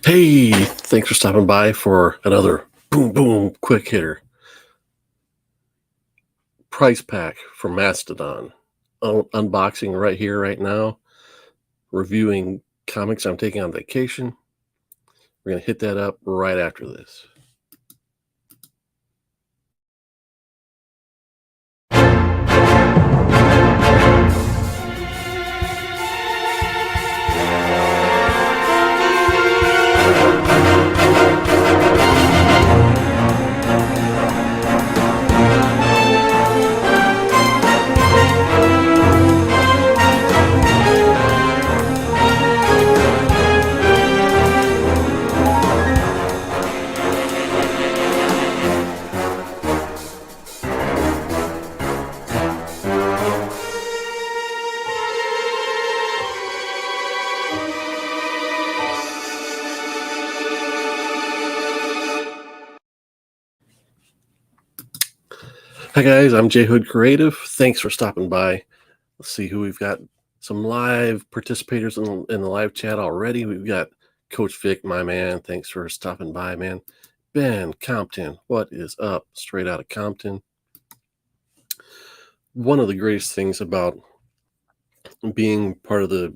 Hey, thanks for stopping by for another boom boom quick hitter price pack from Mastodon. Unboxing right here, right now, reviewing comics I'm taking on vacation. We're going to hit that up right after this. Hi guys, I'm J Hood Creative. Thanks for stopping by. Let's see who we've got. Some live participators in the live chat already. We've got Coach Vic, my man. Thanks for stopping by, man. Ben Compton, what is up? Straight out of Compton. One of the greatest things about being part of the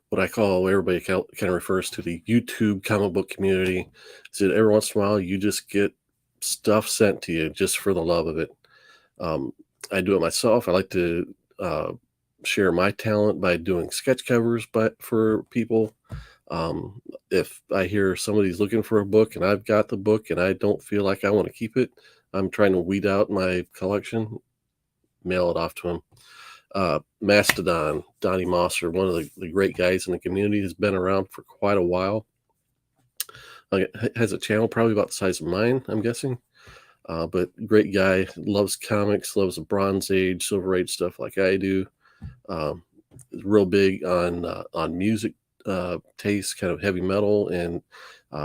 what I call, everybody kind of refers to, the YouTube comic book community, is that every once in a while you just get stuff sent to you just for the love of it. I do it myself. I like to share my talent by doing sketch covers, but for people, if I hear somebody's looking for a book and I've got the book and I don't feel like I want to keep it, I'm trying to weed out my collection, mail it off to them. Mastodon, Donnie Mosser, one of the great guys in the community, has been around for quite a while. Has a channel probably about the size of mine, I'm guessing. But great guy, loves comics, loves the Bronze Age, Silver Age stuff like I do. Real big on music taste, kind of heavy metal, and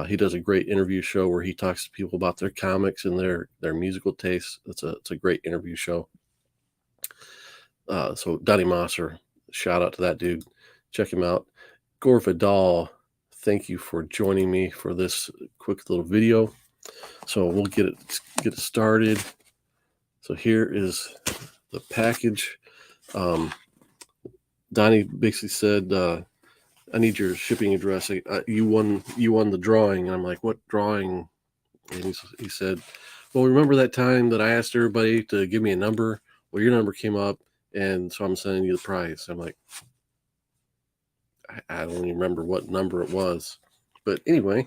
he does a great interview show where he talks to people about their comics and their musical tastes. It's a great interview show. So Donnie Mosser, shout out to that dude. Check him out. Gore Vidal, thank you for joining me for this quick little video. So we'll get it started. So here is the package. Donnie basically said, I need your shipping address. You won the drawing. And I'm like, what drawing? And he said, well, remember that time that I asked everybody to give me a number? Well, your number came up, and so I'm sending you the prize. I'm like, I don't even remember what number it was. But anyway,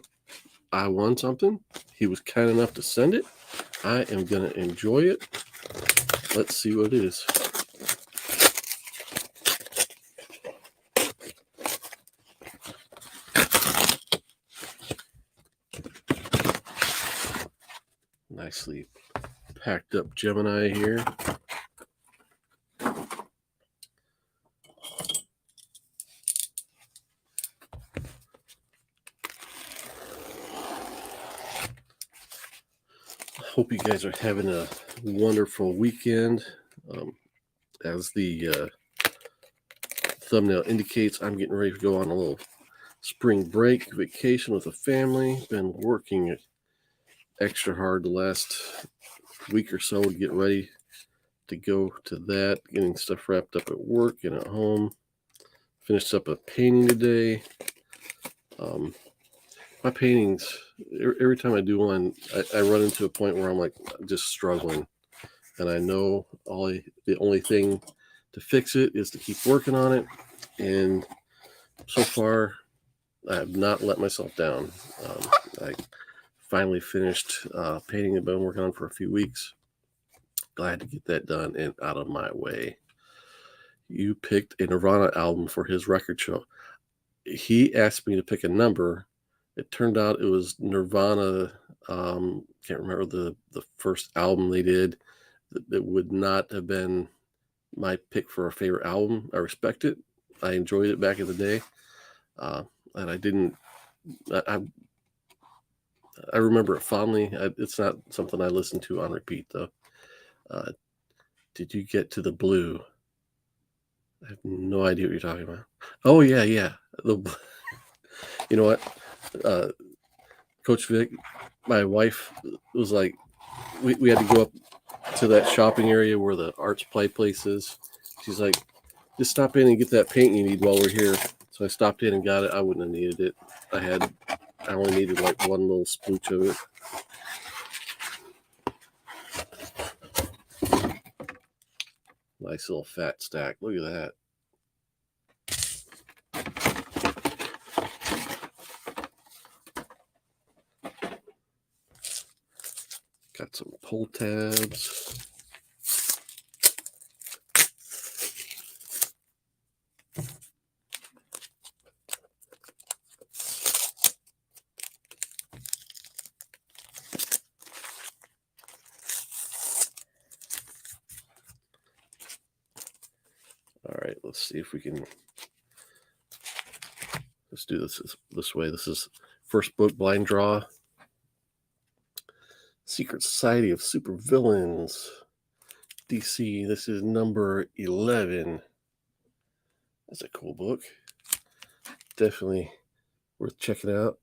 I won something. He was kind enough to send it. I am going to enjoy it. Let's see what it is. Nicely packed up Gemini here. Hope you guys are having a wonderful weekend. As the thumbnail indicates, I'm getting ready to go on a little spring break vacation with the family. Been working extra hard the last week or so to get ready to go to that, getting stuff wrapped up at work and at home. Finished up a painting today. My paintings, every time I do one, I run into a point where I'm like just struggling, and I know the only thing to fix it is to keep working on it. And so far, I have not let myself down. I finally finished painting I've been working on for a few weeks. Glad to get that done and out of my way. You picked a Nirvana album for his record show. He asked me to pick a number. It turned out it was Nirvana. Can't remember the first album they did. That would not have been my pick for a favorite album. I respect it. I enjoyed it back in the day. And I didn't. I remember it fondly. It's not something I listen to on repeat, though. Did you get to the Blue? I have no idea what you're talking about. Oh, yeah. You know what? Coach Vic, my wife was like, we had to go up to that shopping area where the arts play place is. She's like, just stop in and get that paint you need while we're here. So I stopped in and got it. I wouldn't have needed it. I only needed like one little splooch of it. Nice little fat stack. Look at that. Got some pull tabs. All right, let's see if we can. Let's do this way. This is first book, Blind Draw. Secret Society of Supervillains, DC. This is number 11. That's a cool book. Definitely worth checking out.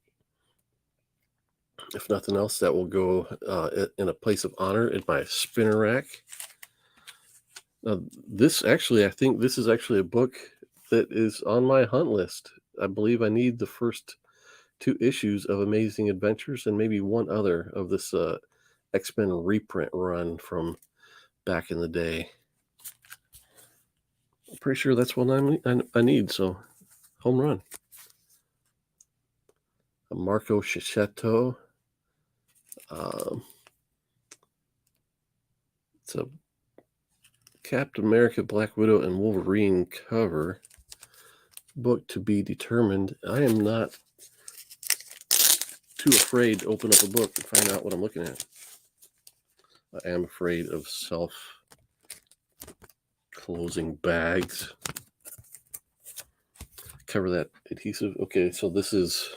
If nothing else, that will go in a place of honor in my spinner rack. Now, I think this is actually a book that is on my hunt list. I believe I need the first 2 issues of Amazing Adventures and maybe one other of this X-Men reprint run from back in the day. I'm pretty sure that's one I need, so home run. A Marco Cicchetto. It's a Captain America, Black Widow, and Wolverine cover. Book to be determined. I am not too afraid to open up a book and find out what I'm looking at. I am afraid of self-closing bags. Cover that adhesive. Okay, so this is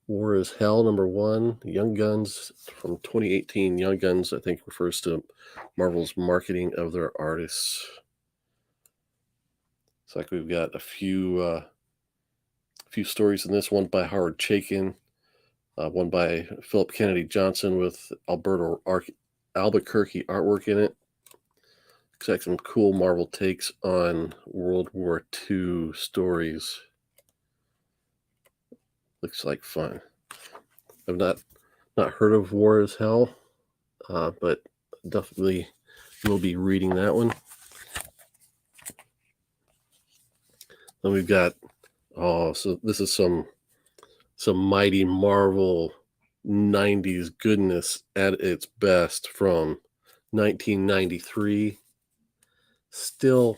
War is Hell, number 1. Young Guns from 2018. Young Guns, I think, refers to Marvel's marketing of their artists. It's like we've got a few stories in this. One by Howard Chaykin, one by Philip Kennedy Johnson with Alberto Albuquerque artwork in it. Looks like some cool Marvel takes on World War II stories. Looks like fun. I've not heard of War is Hell, but definitely will be reading that one. Then we've got, so this is some mighty Marvel 90s goodness at its best from 1993. Still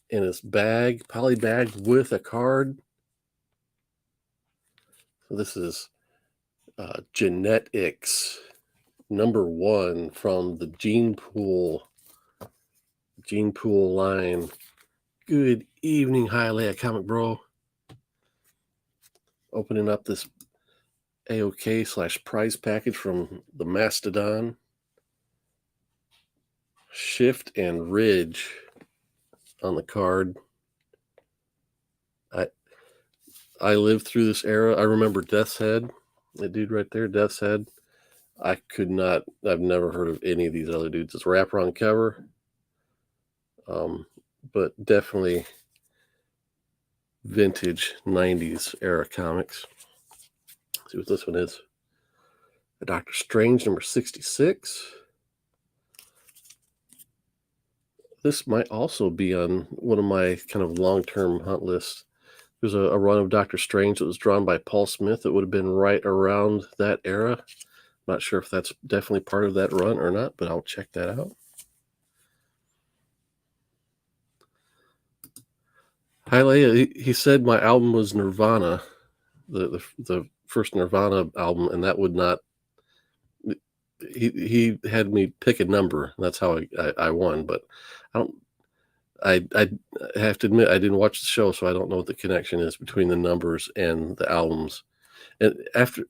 in his bag, poly bag with a card. So this is Genetics number 1 from the Gene Pool line. Good evening, Hialeah Comic Bro. Opening up this AOK / prize package from the Mastodon. Shift and Ridge on the card. I lived through this era. I remember Death's Head. That dude right there, Death's Head. I've never heard of any of these other dudes. It's wraparound cover. But definitely vintage 90s era comics. Let's see what this one is. A Doctor Strange number 66. This might also be on one of my kind of long-term hunt lists. There's a run of Doctor Strange that was drawn by Paul Smith that would have been right around that era. Not sure if that's definitely part of that run or not, but I'll check that out. Hi, Leia. He said my album was Nirvana, the first Nirvana album, and that would not. He had me pick a number. That's how I won, but I don't. I have to admit I didn't watch the show, so I don't know what the connection is between the numbers and the albums. And after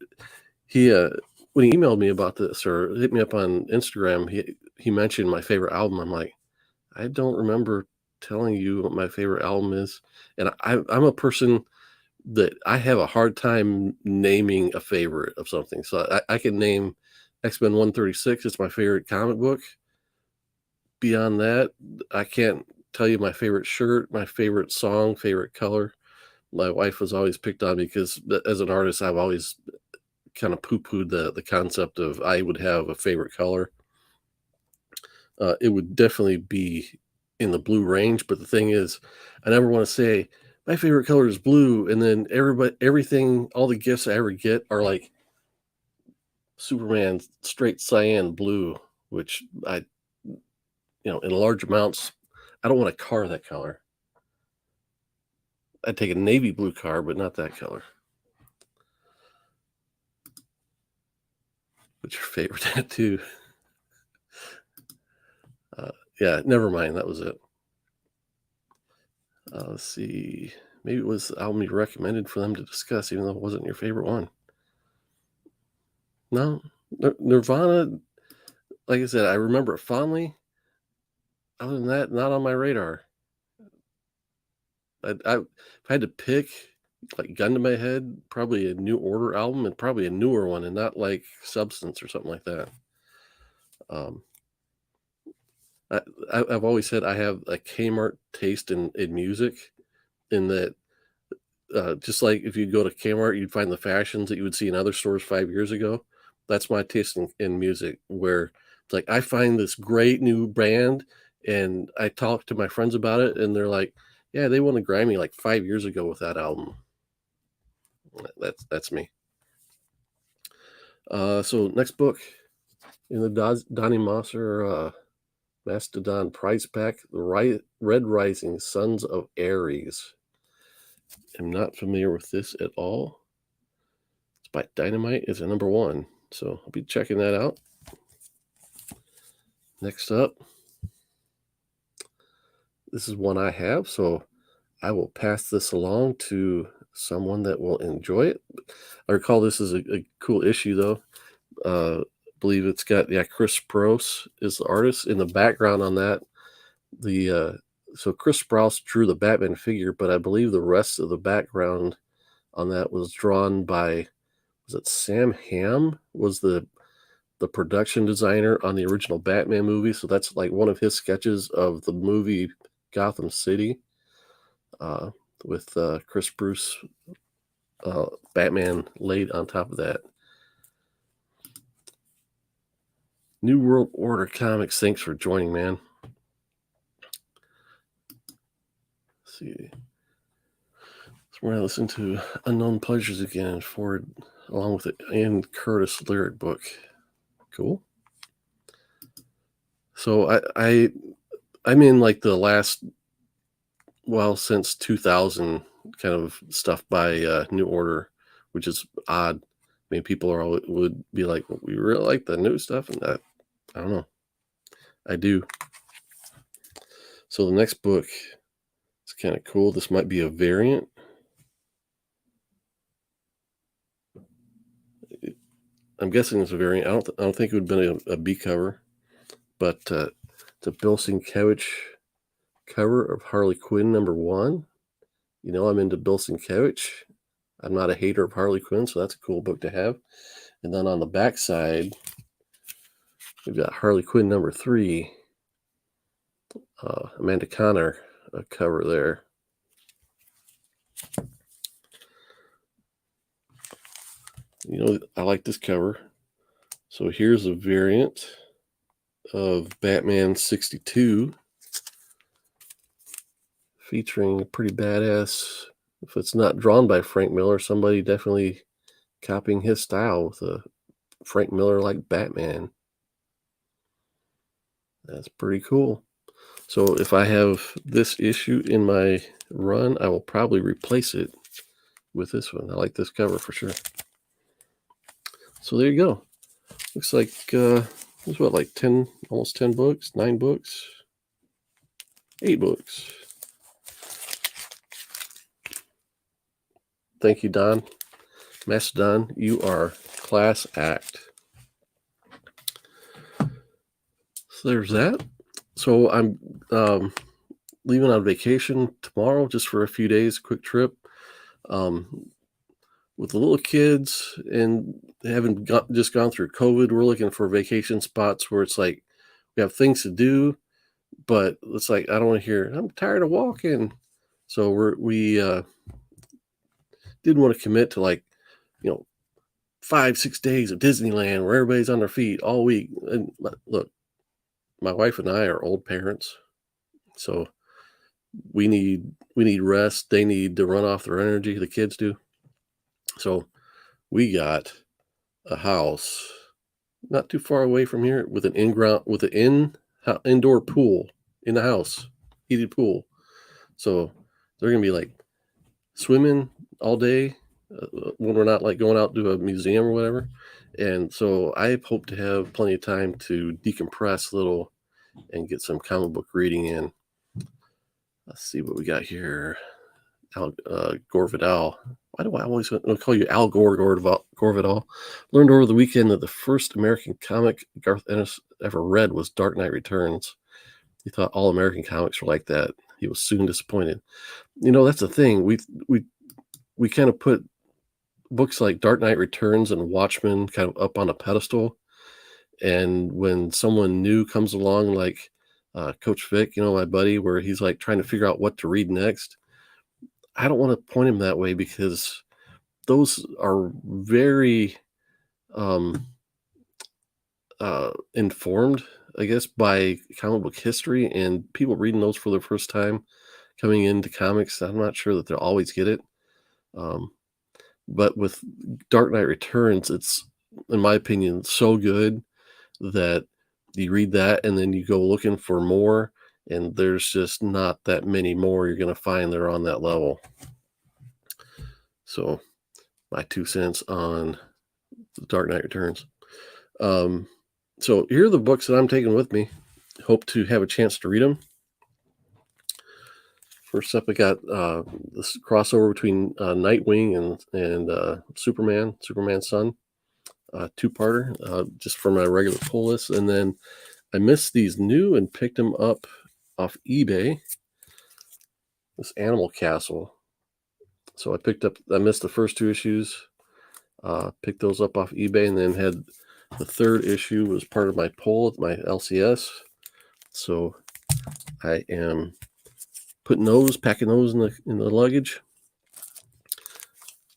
when he emailed me about this or hit me up on Instagram, he mentioned my favorite album. I'm like, I don't remember telling you what my favorite album is. And I'm a person, that I have a hard time naming a favorite of something. So I can name X-Men 136. It's my favorite comic book. Beyond that, I can't tell you my favorite shirt, my favorite song, favorite color. My wife was always picked on me because as an artist, I've always kind of poo-pooed the concept of I would have a favorite color. It would definitely be in the blue range, but the thing is, I never want to say my favorite color is blue, and then everything, all the gifts I ever get are like Superman straight cyan blue, which in large amounts, I don't want a car that color. I'd take a navy blue car, but not that color. What's your favorite tattoo? Yeah, never mind. That was it. Let's see. Maybe it was the album you recommended for them to discuss, even though it wasn't your favorite one. No, Nirvana. Like I said, I remember it fondly. Other than that, not on my radar. If I had to pick, like gun to my head, probably a New Order album and probably a newer one, and not like Substance or something like that. Um, I've always said I have a Kmart taste in music, in that just like if you go to Kmart, you'd find the fashions that you would see in other stores 5 years ago. That's my taste in music, where it's like I find this great new band and I talk to my friends about it, and they're like, yeah, they won a Grammy like 5 years ago with that album. That's me. So next book in the Donnie Mosser Mastodon prize pack, the Red Rising, Sons of Ares. I'm not familiar with this at all. It's by Dynamite. It's a #1, so I'll be checking that out. Next up, this is one I have, so I will pass this along to someone that will enjoy it. I recall this is a cool issue, though. I believe it's got, Chris Sprouse is the artist. In the background on that, so Chris Sprouse drew the Batman figure, but I believe the rest of the background on that was drawn by, was it Sam Hamm was the production designer on the original Batman movie. So that's like one of his sketches of the movie Gotham City, with Chris Bruce Batman laid on top of that. New World Order Comics, thanks for joining, man. Let's see. So we're going to listen to Unknown Pleasures again, forward along with the Ian Curtis lyric book. Cool. So I'm in like the last, since 2000 kind of stuff by New Order, which is odd. I mean, people would be like, well, we really like the new stuff, and I don't know. I do. So the next book is kind of cool. This might be a variant. I'm guessing it's a variant. I don't think it would have been a B cover, but it's a Bill Sienkiewicz cover of Harley Quinn #1. I'm into Bill Sienkiewicz. I'm not a hater of Harley Quinn, so that's a cool book to have. And then on the back side, we've got Harley Quinn #3, Amanda Connor cover there. I like this cover. So here's a variant of Batman 62, featuring a pretty badass, if it's not drawn by Frank Miller, somebody definitely copying his style with a Frank Miller-like Batman. That's pretty cool. So if I have this issue in my run, I will probably replace it with this one. I like this cover for sure. So there you go. Looks like it's like 10, almost 10 books, 9 books, 8 books. Thank you, Don. Mastodon, you are class act. So there's that. So I'm leaving on vacation tomorrow, just for a few days, quick trip. Um, with the little kids and just gone through COVID, we're looking for vacation spots where it's like we have things to do, but it's like I don't want to hear I'm tired of walking. So we didn't want to commit to like, you know, 5-6 days of Disneyland where everybody's on their feet all week. And look, my wife and I are old parents, so we need rest. They need to run off their energy. The kids do. So we got a house not too far away from here with an indoor pool in the house, heated pool. So they're gonna be like swimming all day when we're not like going out to a museum or whatever. And so I hope to have plenty of time to decompress a little and get some comic book reading in. Let's see what we got here. Gore Vidal. Why do I always want to call you Al Gore, Gore Vidal? Learned over the weekend that the first American comic Garth Ennis ever read was Dark Knight Returns. He thought all American comics were like that. He was soon disappointed. You know, that's the thing. We kind of put books like Dark Knight Returns and Watchmen kind of up on a pedestal. And when someone new comes along, like Coach Vic, you know, my buddy, where he's like trying to figure out what to read next, I don't want to point him that way because those are very informed, I guess, by comic book history, and people reading those for the first time coming into comics, I'm not sure that they'll always get it. But with Dark Knight Returns, it's, in my opinion, so good that you read that and then you go looking for more, and there's just not that many more you're going to find that are on that level. So my 2 cents on The Dark Knight Returns. So here are the books that I'm taking with me. Hope to have a chance to read them. First up, I got this crossover between Nightwing and Superman's Son, 2-parter, just for my regular pull list. And then I missed these new and picked them up off eBay. This Animal Castle. So I missed the first 2 issues, picked those up off eBay, and then had the 3rd issue was part of my pull at my LCS. So I am packing those in the luggage.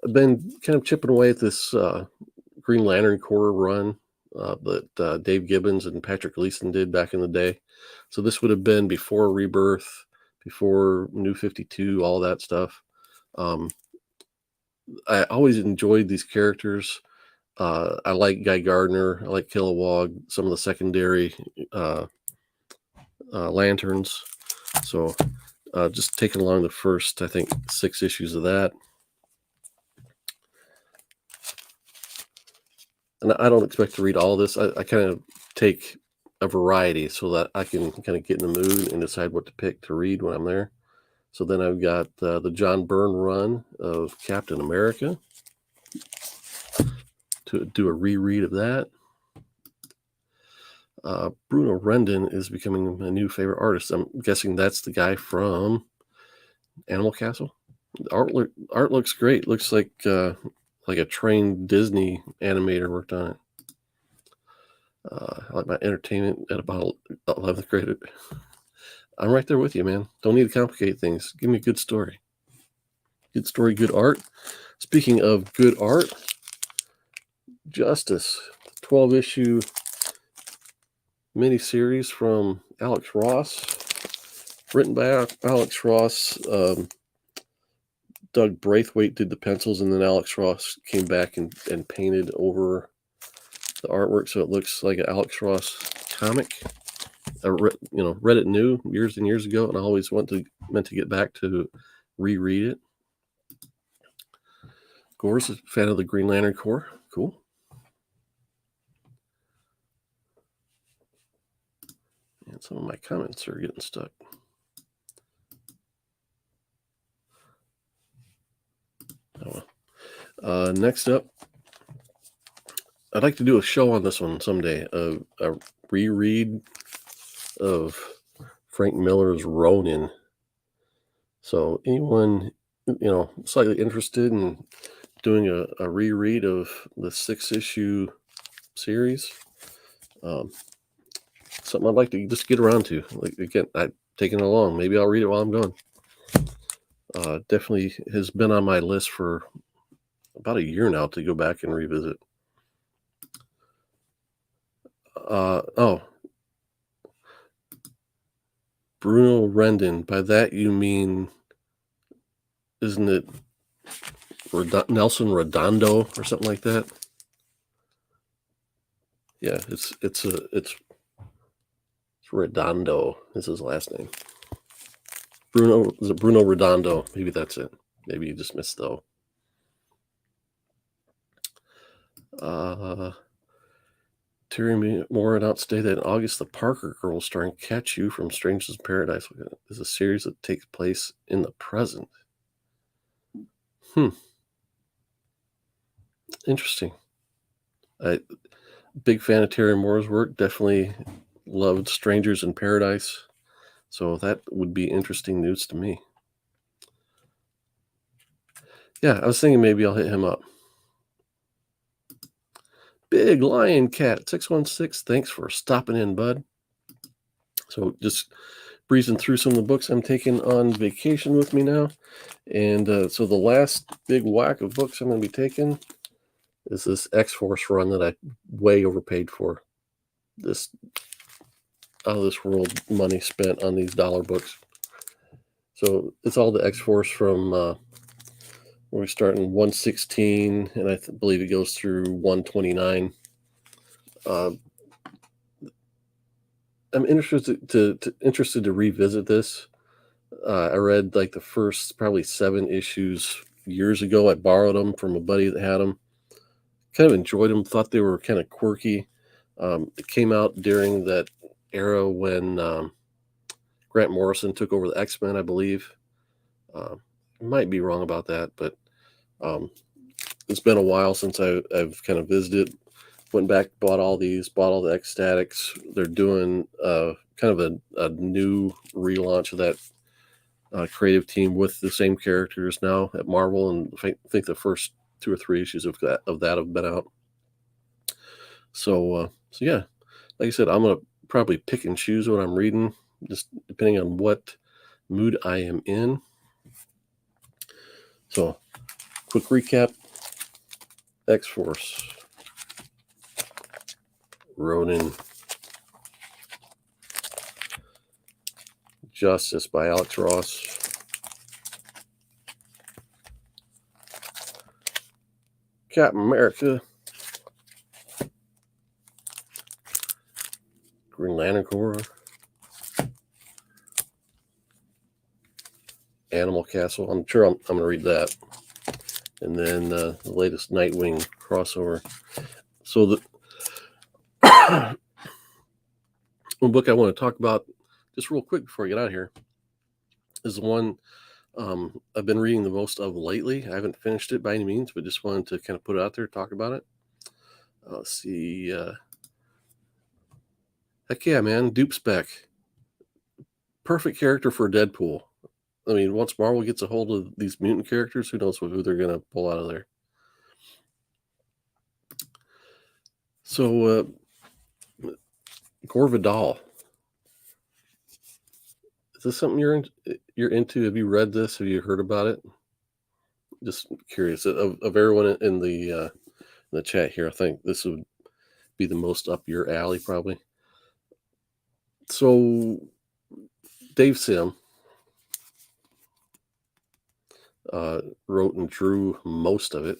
I've been kind of chipping away at this Green Lantern Corps run that Dave Gibbons and Patrick Gleason did back in the day. So this would have been before Rebirth, before New 52, all that stuff. I always enjoyed these characters. I like Guy Gardner. I like Kilowog, some of the secondary lanterns. So just taking along the first, I think, 6 issues of that. And I don't expect to read all this. I kind of take a variety so that I can kind of get in the mood and decide what to pick to read when I'm there. So then I've got the John Byrne run of Captain America, to do a reread of that. Bruno Rendon is becoming a new favorite artist. I'm guessing that's the guy from Animal Castle. The art looks great. Looks like a trained Disney animator worked on it. I like my entertainment at about 11th grade. I'm right there with you, man. Don't need to complicate things. Give me a good story. Good story, good art. Speaking of good art, Justice, 12-issue miniseries from Alex Ross, written by Alex Ross. Doug Braithwaite did the pencils, and then Alex Ross came back and painted over the artwork, so it looks like an Alex Ross comic. I read it new years and years ago, and I always meant to get back to reread it. Gore's a fan of the Green Lantern Corps. Cool. And some of my comments are getting stuck. Oh well. Next up, I'd like to do a show on this one someday. A reread of Frank Miller's Ronin. So anyone slightly interested in doing a reread of the 6 issue series. Um, Something I'd like to just get around to. Like, again, I'm taking it along. Maybe I'll read it while I'm gone. Definitely has been on my list for about a year now to go back and revisit. Oh, Bruno Rendon. By that you mean, isn't it Nelson Redondo or something like that? Yeah, it's Redondo is his last name. Bruno Redondo? Maybe that's it. Maybe you just missed though. Terry Moore announced today that in August, the Parker Girls, starring Catch from Strangers in Paradise, is a series that takes place in the present. Interesting. Big fan of Terry Moore's work. Definitely loved Strangers in Paradise. So that would be interesting news to me. Yeah, I was thinking maybe I'll hit him up. Big Lion Cat 616. Thanks for stopping in, bud. So just breezing through some of the books I'm taking on vacation with me now. And so the last big whack of books I'm going to be taking is this X-Force run that I way overpaid for. This out of this world money spent on these dollar books. So it's all the X-Force from where we start in 116, and I believe it goes through 129. I'm interested to revisit this. I read like the first probably 7 issues years ago. I borrowed them from a buddy that had them. Kind of enjoyed them. Thought they were kind of quirky. It came out during that era when Grant Morrison took over the X-Men, I believe. Might be wrong about that, but it's been a while since I've kind of visited. Went back, bought all the X-Statics. They're doing kind of a new relaunch of that creative team with the same characters now at Marvel, and I think the first 2 or 3 issues of that have been out. So yeah, like I said, I'm gonna probably pick and choose what I'm reading, just depending on what mood I am in. So, quick recap: X-Force, Ronin, Justice by Alex Ross, Captain America, Green Lantern Corps, Animal Castle. I'm sure I'm going to read that. And then the latest Nightwing crossover. So the one book I want to talk about just real quick before I get out of here is the one I've been reading the most of lately. I haven't finished it by any means, but just wanted to kind of put it out there, talk about it. Let's see. Heck yeah, man. Dupe Spec. Perfect character for Deadpool. I mean, once Marvel gets a hold of these mutant characters, who knows who they're going to pull out of there. So, Gore Vidal. Is this something you're into? Have you read this? Have you heard about it? Just curious. Of everyone in the chat here, I think this would be the most up your alley, probably. So, Dave Sim wrote and drew most of it.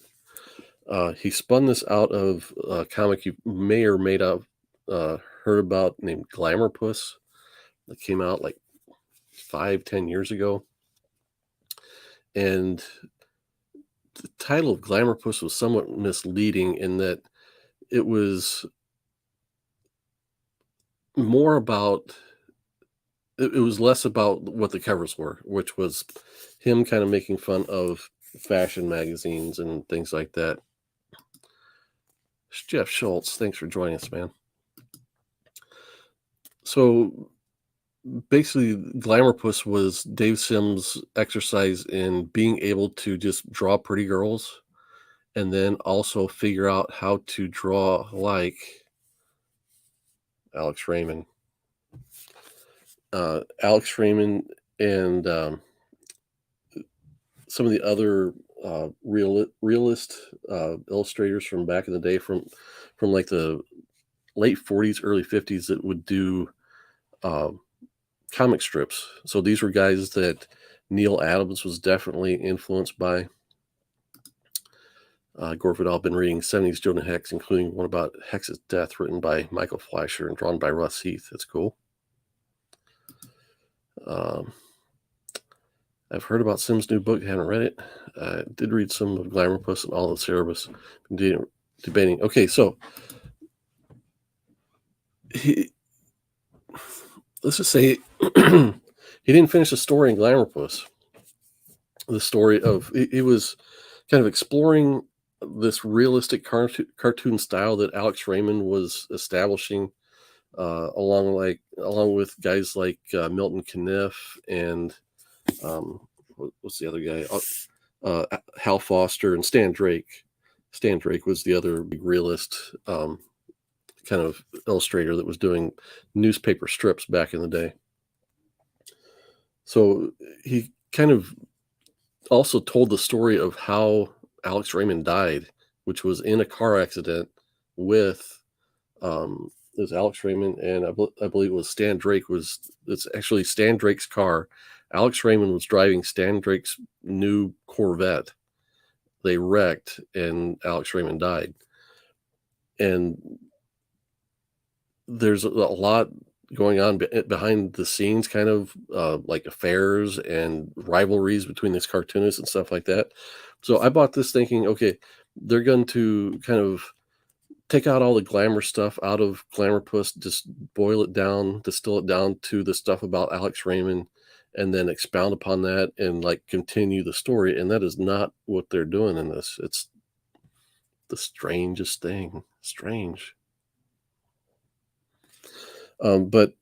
He spun this out of a comic you may or may not have heard about named Glamour Puss that came out like 5-10 years ago. And the title of Glamour Puss was somewhat misleading in that it was more about, it was less about what the covers were, which was him kind of making fun of fashion magazines and things like that. Jeff Schultz, thanks for joining us, man. So basically, Glamour Puss was Dave Sims' exercise in being able to just draw pretty girls and then also figure out how to draw like Alex Raymond. Alex Raymond and some of the other realist illustrators from back in the day, from like the late 40s, early 50s, that would do uh, comic strips. So these were guys that Neil Adams was definitely influenced by. Gore Vidal been reading 70s Jonah Hex, including one about Hex's death, written by Michael Fleischer and drawn by Russ Heath. That's cool. I've heard about Sims' new book. I haven't read it. I did read some of Glamour Puss and all the Cerebus. Been debating. Okay, so let's just say he didn't finish the story in Glamour Puss. The story of he was kind of exploring this realistic cartoon style that Alex Raymond was establishing, along with guys like Milton Caniff and what's the other guy? Hal Foster and Stan Drake. Stan Drake was the other big realist kind of illustrator that was doing newspaper strips back in the day. So he kind of also told the story of how Alex Raymond died, which was in a car accident with it was Alex Raymond, and I believe it was Stan Drake. It's actually Stan Drake's car. Alex Raymond was driving Stan Drake's new Corvette. They wrecked, and Alex Raymond died. And there's a lot going on behind the scenes, kind of like affairs and rivalries between these cartoonists and stuff like that. So I bought this thinking, okay, they're going to kind of take out all the glamour stuff out of Glamour Puss, just boil it down, distill it down to the stuff about Alex Raymond, and then expound upon that and like continue the story. And that is not what they're doing in this. It's the strangest thing. Strange. But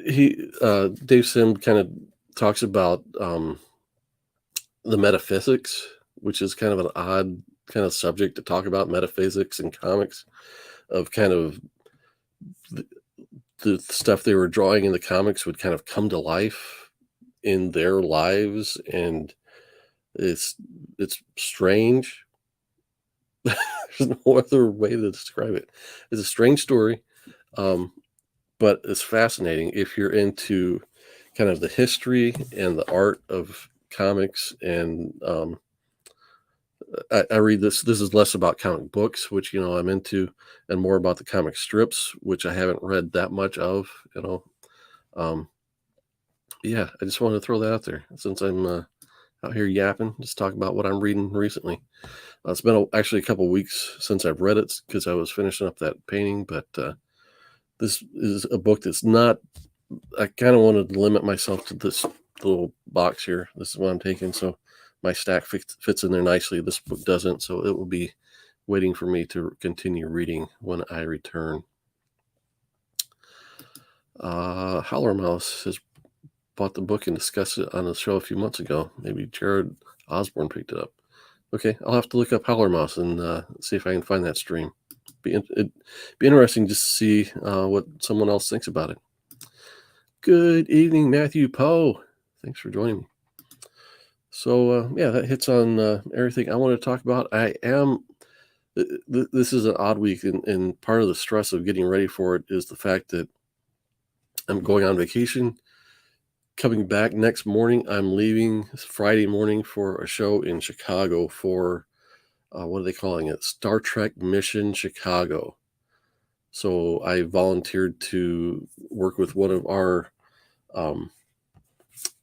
Dave Sim kind of talks about the metaphysics, which is kind of an odd kind of subject to talk about, metaphysics in comics, of kind of the stuff they were drawing in the comics would kind of come to life in their lives, and it's strange. There's no other way to describe it. It's a strange story, but it's fascinating if you're into kind of the history and the art of comics. And I read this. This is less about comic books, which I'm into, and more about the comic strips, which I haven't read that much of. Yeah, I just wanted to throw that out there since I'm out here yapping. Just talk about what I'm reading recently. It's been actually a couple weeks since I've read it because I was finishing up that painting, but this is a book that's not. I kind of wanted to limit myself to this little box here. This is what I'm taking, so my stack fits in there nicely. This book doesn't, so it will be waiting for me to continue reading when I return. Howler Mouse has bought the book and discussed it on the show a few months ago. Maybe Jared Osborne picked it up. Okay, I'll have to look up Howler Mouse and see if I can find that stream. It'd be interesting just to see what someone else thinks about it. Good evening, Matthew Poe. Thanks for joining me. So, yeah, that hits on everything I want to talk about. This is an odd week, and part of the stress of getting ready for it is the fact that I'm going on vacation. Coming back next morning, I'm leaving Friday morning for a show in Chicago for, what are they calling it? Star Trek Mission Chicago. So I volunteered to work with one of our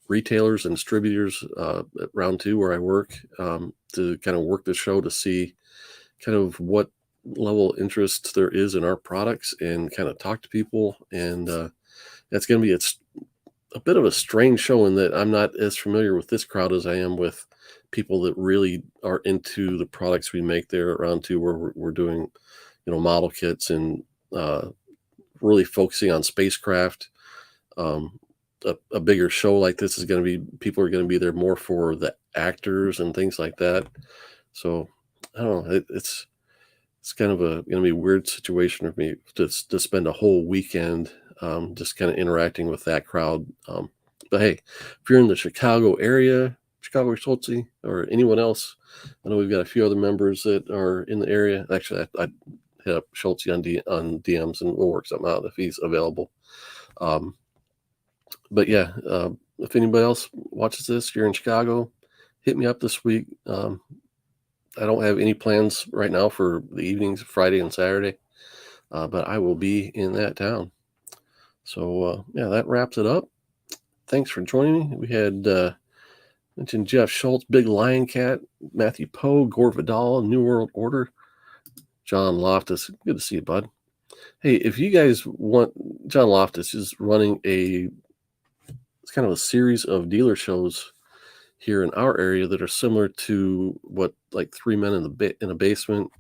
retailers and distributors at Round 2 where I work, to kind of work the show to see kind of what level of interest there is in our products and kind of talk to people. And that's going to be a bit of a strange show in that I'm not as familiar with this crowd as I am with people that really are into the products we make there at Round 2, where we're doing, model kits and really focusing on spacecraft. a bigger show like this is going to be, people are going to be there more for the actors and things like that. So I don't know. It's kind of going to be a weird situation for me to spend a whole weekend just kind of interacting with that crowd. But hey, if you're in the Chicago area, Chicago Schultz, or anyone else, I know we've got a few other members that are in the area. Actually, I hit up Schultz on DMs and we'll work something out if he's available. But yeah, if anybody else watches this, you're in Chicago, hit me up this week. I don't have any plans right now for the evenings, Friday and Saturday, but I will be in that town. So yeah, that wraps it up. Thanks for joining me. We had mentioned Jeff Schultz, Big Lion Cat, Matthew Poe, Gore Vidal, New World Order, John Loftus. Good to see you, bud. Hey, if you guys want, John Loftus is running it's kind of a series of dealer shows here in our area that are similar to what like Three Men in a Basement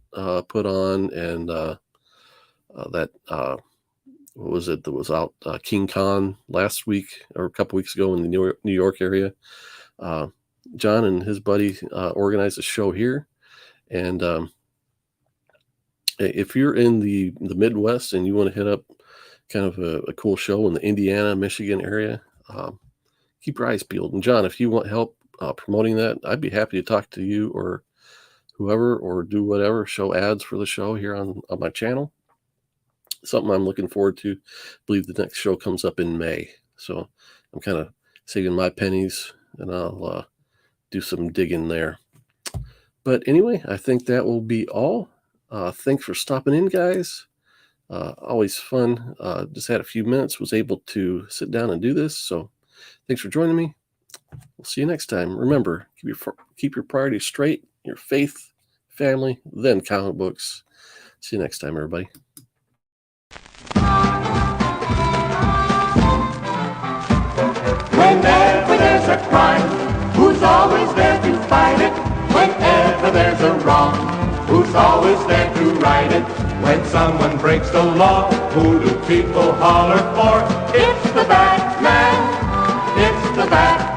put on, and that what was it that was out, King Khan last week or a couple weeks ago in the New York area. John and his buddy organized a show here, and if you're in the Midwest and you want to hit up kind of a cool show in the Indiana, Michigan area, keep your eyes peeled. And John, if you want help promoting that, I'd be happy to talk to you or whoever, or do whatever, show ads for the show here on my channel. Something I'm looking forward to. I believe the next show comes up in May, so I'm kind of saving my pennies, and I'll do some digging there. But anyway, I think that will be all. Thanks for stopping in, guys. Always fun. Just had a few minutes, was able to sit down and do this, so thanks for joining me. We'll see you next time. Remember, keep your priorities straight, your faith, family, then comic books. See you next time, everybody. Whenever there's a crime, who's always there to fight it? Whenever there's a wrong, who's always there to right it? When someone breaks the law, who do people holler for? It's the Batman, it's the Batman.